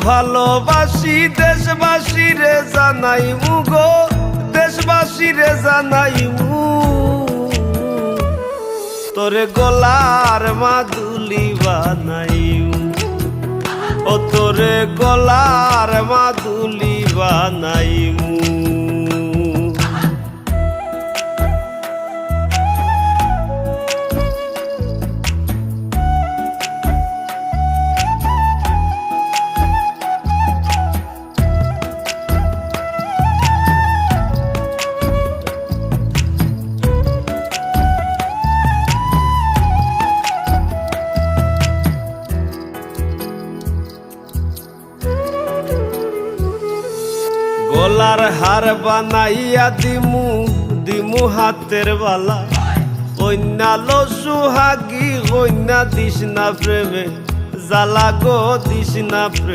ভালোবাসি দেশবাসী রে জানাই মুগো, দেশবাসী রে জানাই মু তোরে গলার মাদুলি বানাই, ও তোরে গলার মাদুলি বানাই মু। গলার হার বানাইয়া দিমু দিমু হাতের বালা, কন্যা লো সুহাগী কন্যা দিস না প্রেমে জ্বালা গো, দিস না প্রেমে।